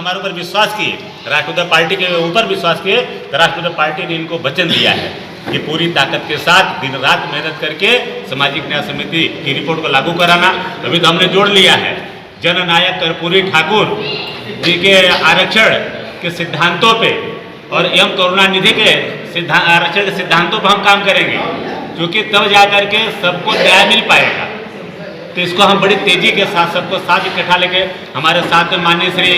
हमारे ऊपर विश्वास किए, राष्ट्रवादी पार्टी के ऊपर विश्वास किए, तो राष्ट्रवादी पार्टी ने इनको वचन दिया है कि पूरी ताकत के साथ दिन रात मेहनत करके सामाजिक न्याय समिति की रिपोर्ट को लागू कराना। अभी तो हमने जोड़ लिया है, जननायक कर्पूरी ठाकुर जी के आरक्षण के सिद्धांतों पे और एवं करुणानिधि के आरक्षण के सिद्धांतों पर हम काम करेंगे, क्योंकि तब जाकर के सबको न्याय मिल पाएगा। तो इसको हम बड़ी तेजी के साथ सबको साथ इकट्ठा लेके, हमारे साथ में माननीय श्री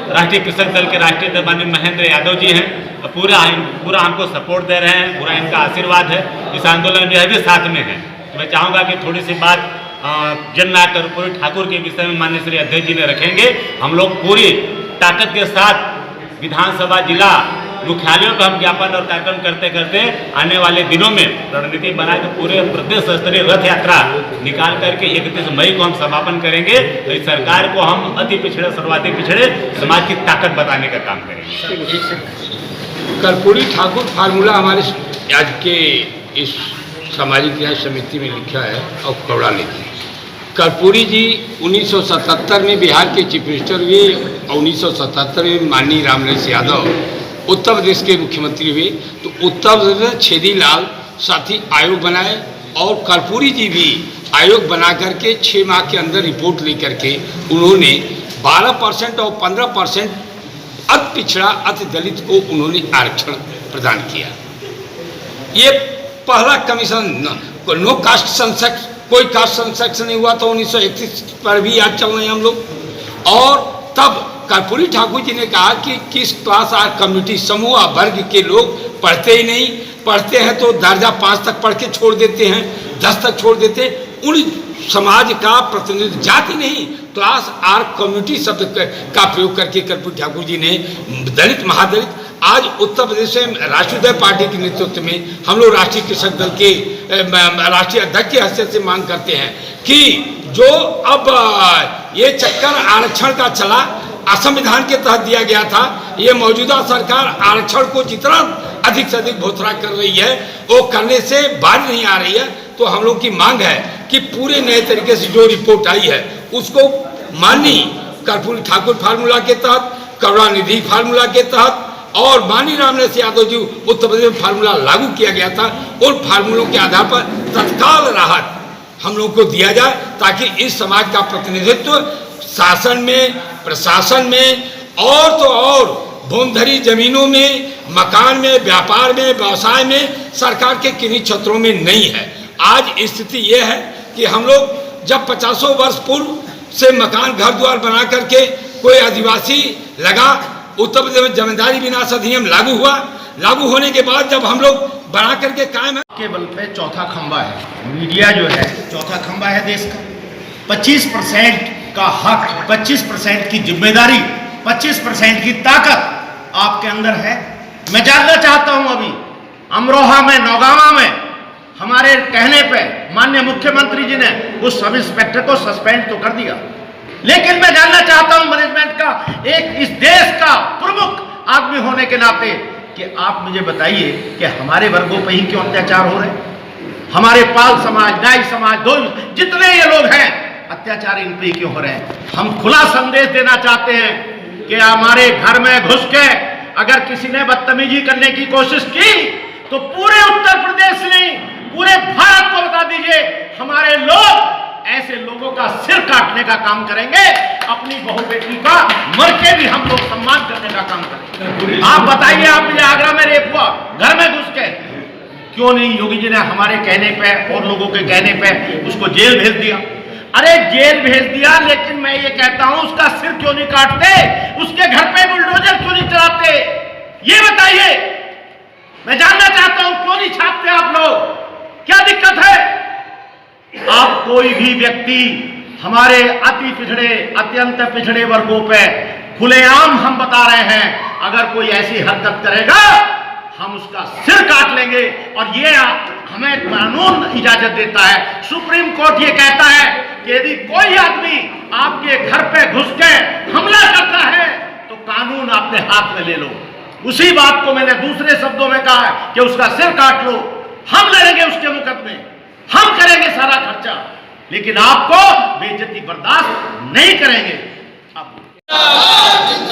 राष्ट्रीय कृषक दल के राष्ट्रीय अध्यक्ष माननीय महेंद्र यादव जी हैं, पूरा हमको सपोर्ट दे रहे हैं, पूरा इनका आशीर्वाद है। इस आंदोलन में यह भी साथ में है। तो मैं चाहूँगा कि थोड़ी सी बात जननायक कर्पूरी ठाकुर के विषय में माननीय श्री अध्यक्ष जी ने रखेंगे। हम लोग पूरी ताकत के साथ विधानसभा जिला मुख्यालयों पर हम ज्ञापन और कार्यक्रम करते करते आने वाले दिनों में रणनीति बनाए तो पूरे प्रदेश स्तरीय रथ यात्रा निकाल करके 31 मई को हम समापन करेंगे। तो इस सरकार को हम अति पिछड़े सर्वाधिक पिछड़े समाज की ताकत बताने का काम करेंगे। कर्पूरी ठाकुर फार्मूला हमारे आज के इस सामाजिक न्याय समिति में लिखा है और कौड़ा लिखी। कर्पूरी जी 1977 में बिहार के चीफ मिनिस्टर हुए और 1977 में माननीय रामनरेश यादव उत्तर प्रदेश के मुख्यमंत्री हुए। तो उत्तर प्रदेश में छेदीलाल साथी आयोग बनाए और कर्पूरी जी भी आयोग बना करके 6 माह के अंदर रिपोर्ट लेकर के उन्होंने 12% और 15% अति पिछड़ा अति दलित को उन्होंने आरक्षण प्रदान किया। ये पहला कमीशन नो कास्ट सेंसस, कोई कास्ट सेंसस नहीं हुआ तो 1931 पर भी याद चल रहे हैं हम लोग। और तब कर्पूरी ठाकुर जी ने कहा कि किस क्लास आर कम्युनिटी समूह वर्ग के लोग पढ़ते ही नहीं, पढ़ते हैं तो दर्जा 5 तक पढ़ के छोड़ देते हैं, 10 तक छोड़ देते हैं। उन समाज का प्रतिनिधित्व जाति नहीं क्लास आर कम्युनिटी शब्द का प्रयोग करके कर्पूरी ठाकुर जी ने दलित महादलित आज उत्तर प्रदेश में राष्ट्रीय पार्टी के नेतृत्व में हम लोग राष्ट्रीय कृषक दल के राष्ट्रीय अध्यक्ष की हैसियत से मांग करते हैं कि जो अब ये चक्कर आरक्षण का चला असंविधान के तहत दिया गया था, ये मौजूदा सरकार आरक्षण को जितना अधिक से अधिक भोथरा कर रही है वो करने से बाज नहीं आ रही है। तो हम लोग की मांग है कि पूरे नए तरीके से जो रिपोर्ट आई है उसको माननीय कर्पूरी ठाकुर फार्मूला के तहत, करुणानिधि फार्मूला के तहत और माननीय रामनरेश यादव जी उत्तर प्रदेश में फार्मूला लागू किया गया था, उन फार्मूलों के आधार पर तत्काल राहत हम लोग को दिया जाए ताकि इस समाज का प्रतिनिधित्व शासन में, प्रशासन में और तो और भूमधरी जमीनों में, मकान में, व्यापार में, व्यवसाय में सरकार के किन्हीं क्षेत्रों में नहीं है। आज स्थिति ये है कि हम लोग जब 50 वर्ष पूर्व से मकान घर द्वार बना करके कोई आदिवासी लगा, उत्तर प्रदेश में जमींदारी विनाश अधिनियम लागू हुआ, लागू होने के बाद जब हम लोग बना करके कायम है के बल पे चौथा खंबा है, मीडिया जो है चौथा खंबा है देश का। 25% का हक, 25% की जिम्मेदारी, 25% की ताकत आपके अंदर है। मैं जानना चाहता हूं, अभी अमरोहा में, नौगावा में हमारे कहने पे माननीय मुख्यमंत्री जी ने उस सब इंस्पेक्टर को सस्पेंड तो कर दिया, लेकिन मैं जानना चाहता हूं मैनेजमेंट का, एक इस देश का प्रमुख आदमी होने के नाते, कि आप मुझे बताइए कि हमारे वर्गों पर ही क्यों अत्याचार हो रहे हैं? हमारे पाल समाज, नाई समाज, दो जितने ये लोग हैं, अत्याचार इन पे क्यों हो रहे हैं? हम खुला संदेश देना चाहते हैं कि हमारे घर में घुस के अगर किसी ने बदतमीजी करने की कोशिश की तो पूरे उत्तर प्रदेश नहीं, पूरे भारत को बता दीजिए, हमारे लोग ऐसे लोगों का सिर काटने का काम करेंगे, अपनी बहू बेटी का मर के भी हम लोग सम्मान करने का काम करेंगे। आप बताइए, आप मुझे आगरा में रेप हुआ, घर में घुस के, क्यों नहीं योगी जी ने हमारे कहने पे और लोगों के कहने पे उसको जेल भेज दिया? अरे जेल भेज दिया, लेकिन मैं ये कहता हूं उसका सिर क्यों नहीं काटते, उसके घर पे बुलडोजर क्यों नहीं चलाते? ये बताइए, मैं जानना चाहता हूं, क्यों नहीं छापते आप लोग? क्या दिक्कत है? आप कोई भी व्यक्ति हमारे अति पिछड़े, अत्यंत पिछड़े वर्गों पे खुलेआम हम बता रहे हैं, अगर कोई ऐसी हरकत करेगा हम उसका सिर काट लेंगे। और ये हमें कानून इजाजत देता है, सुप्रीम कोर्ट ये कहता है कि यदि कोई आदमी आपके घर पे घुस के हमला करता है तो कानून अपने हाथ में ले लो। उसी बात को मैंने दूसरे शब्दों में कहा है कि उसका सिर काट लो, हम लड़ेंगे उसके मुकदमे, हम करेंगे सारा खर्चा, लेकिन आपको बेइज्जती बर्दाश्त नहीं करेंगे। जिंदाबाद